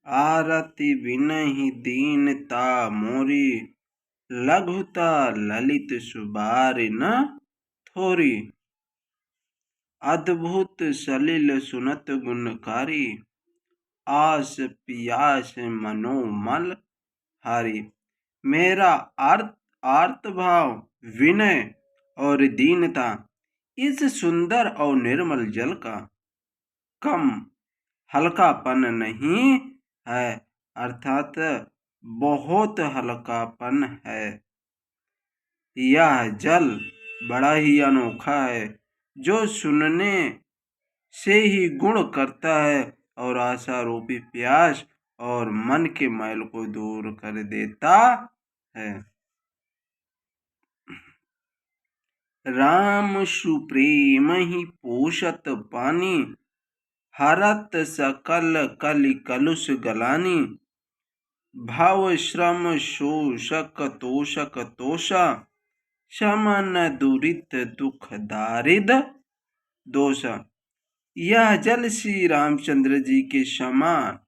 आरती विनहि दीनता मोरी, लघुता ललित सुबारि न थोरी। अद्भुत सलिल सुनत गुणकारी, आस पियास मनोमल हारी। मेरा आर्त भाव, विनय और दीनता इस सुंदर और निर्मल जल का कम हल्कापन नहीं है, अर्थात बहुत हल्कापन है। यह जल बड़ा ही अनोखा है, जो सुनने से ही गुण करता है और आशा रूपी प्यास और मन के मैल को दूर कर देता है। राम सुप्रेम ही पोषत पानी, हरत सकल कलि कलुष गलानी। भव श्रम शोषक तोषक तोषा, शमन दुरित दुख दारिद दोषा। यह जल श्री रामचंद्र जी के समान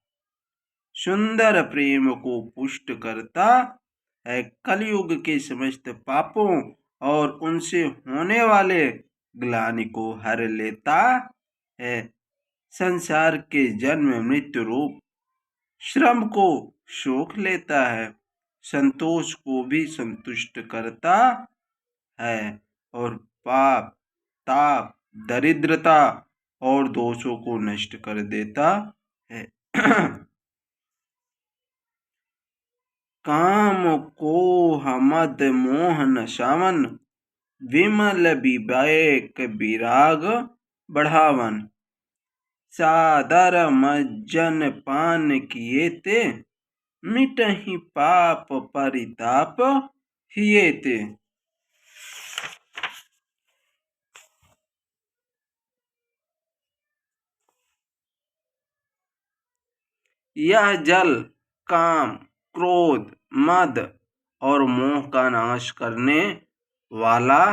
सुंदर प्रेम को पुष्ट करता है, कलयुग के समस्त पापों और उनसे होने वाले ग्लानि को हर लेता है। संसार के जन्म मृत्यु रूप श्रम को सोख लेता है, संतोष को भी संतुष्ट करता है और पाप ताप दरिद्रता और दोषों को नष्ट कर देता है। काम कोह मद मोहन सावन, विमल विवेक विराग बढ़ावन। सादर मज्जन पान किए ते, मिटहि पाप परिताप हिए ते। यह जल काम क्रोध मद और मोह का नाश करने वाला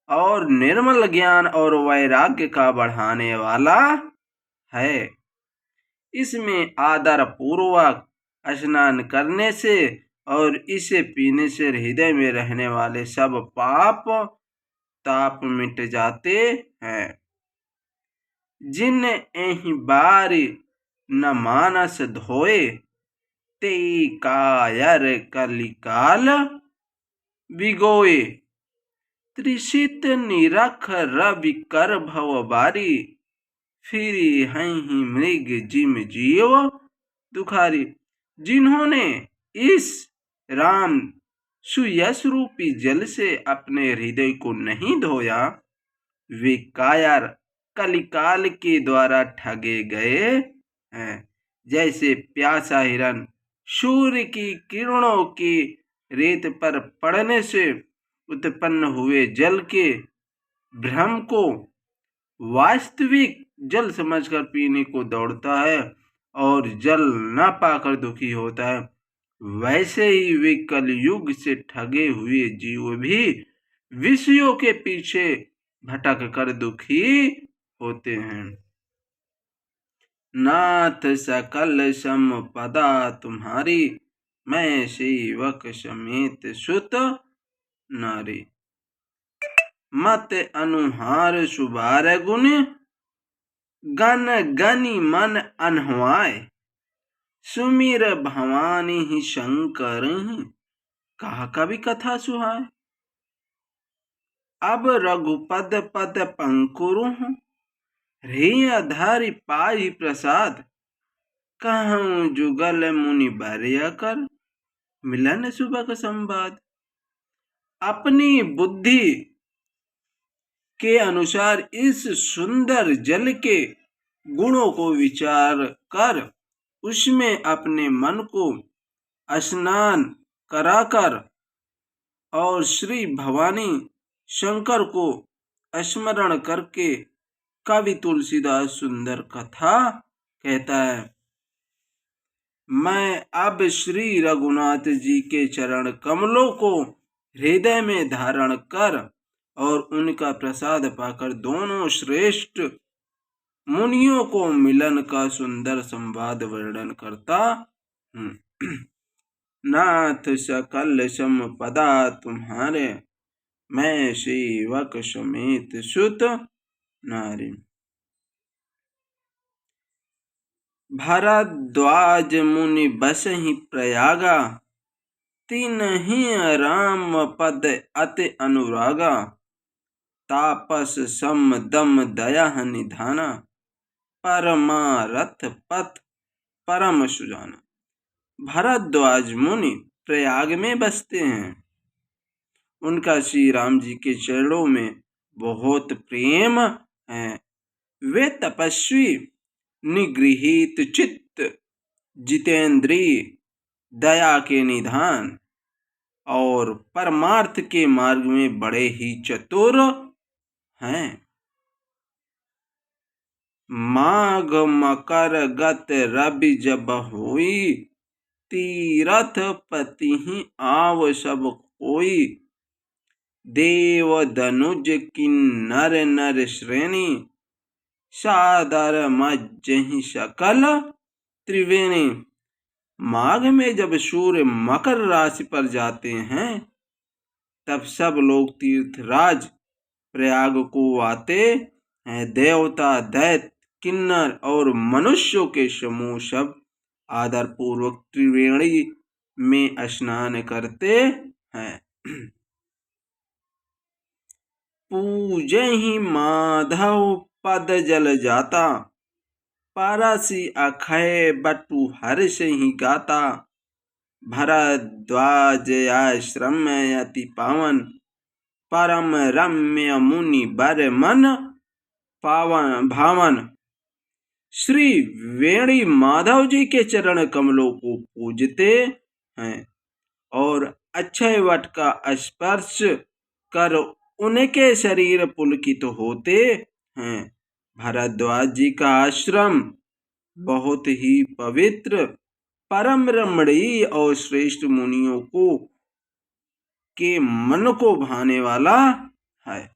और निर्मल ज्ञान और वैराग्य का बढ़ाने वाला है। इसमें आदर पूर्वक स्नान करने से और इसे पीने से हृदय में रहने वाले सब पाप ताप मिट जाते हैं। जिन एहि बारी न मानस धोए, ते कायर कलिकाल बिगोए। त्रिषित निरख रवि कर भव बारी, फिरी हहीं मृग जिम जीव दुखारी। जिन्होंने इस राम सुयश रूपी जल से अपने हृदय को नहीं धोया, वे कायर कलिकाल के द्वारा ठगे गए हैं। जैसे प्यासा हिरन सूर्य की किरणों की रेत पर पड़ने से उत्पन्न हुए जल के भ्रम को वास्तविक जल समझकर पीने को दौड़ता है और जल न पाकर दुखी होता है, वैसे ही वे कलयुग से ठगे हुए जीव भी विषयों के पीछे भटक कर दुखी होते हैं। नाथ सकल संपदा तुम्हारी, मैं सेवक समेत सुत नारी। मत अनुहार सुबार गुण, गन गनि मन अनहुआए। सुमिर भवानी ही शंकर ही, कहा कवि कथा सुहाए। अब रघुपद पद पंकुरु, रिय धरि पाई प्रसाद। कहूँ जुगल मुनि बरिया कर, मिलन सुबह संवाद। अपनी बुद्धि के अनुसार इस सुंदर जल के गुणों को विचार कर उसमें अपने मन को स्नान कराकर और श्री भवानी शंकर को स्मरण करके कवि तुलसीदास सुंदर कथा कहता है। मैं अब श्री रघुनाथ जी के चरण कमलों को हृदय में धारण कर और उनका प्रसाद पाकर दोनों श्रेष्ठ मुनियों को मिलन का सुंदर संवाद वर्णन करता हूँ। नाथ सकल संपदा तुम्हारे, मैं सेवक समेत सुत नारी। भरद्वाज मुनि बसहि प्रयागा, तिन्हि राम पद अति अनुरागा। तापस सम दम दया निधाना, परमारथ पथ परम सुजाना। भरद्वाज मुनि प्रयाग में बसते हैं। उनका श्री राम जी के चरणों में बहुत प्रेम है। वे तपस्वी, निगृहित चित्त, जितेंद्रिय, दया के निधान और परमार्थ के मार्ग में बड़े ही चतुर हैं। माघ मकर गत रवि जब हुई, तीरथ पति ही आव सब कोई। देव धनुज किन्नर नर श्रेणी, सादर मज्जहि सकल त्रिवेणी। माघ में जब सूर्य मकर राशि पर जाते हैं, तब सब लोग तीर्थराज प्रयाग को आते हैं। देवता, दैत्य, किन्नर और मनुष्यों के समूह सब आदर पूर्वक त्रिवेणी में स्नान करते हैं। पूजहि माधव पद जल जाता, परसि अखय बटु हर्ष ही गाता। भरद्वाज आश्रम अति पावन, परम रम्य मुनि बर मन पावन भावन। श्री वेणी माधव जी के चरण कमलों को पूजते हैं और अक्षय वट का स्पर्श कर उनके शरीर पुलकित होते हैं। भरद्वाज जी का आश्रम बहुत ही पवित्र, परम रमणीय और श्रेष्ठ मुनियों को के मन को भाने वाला है।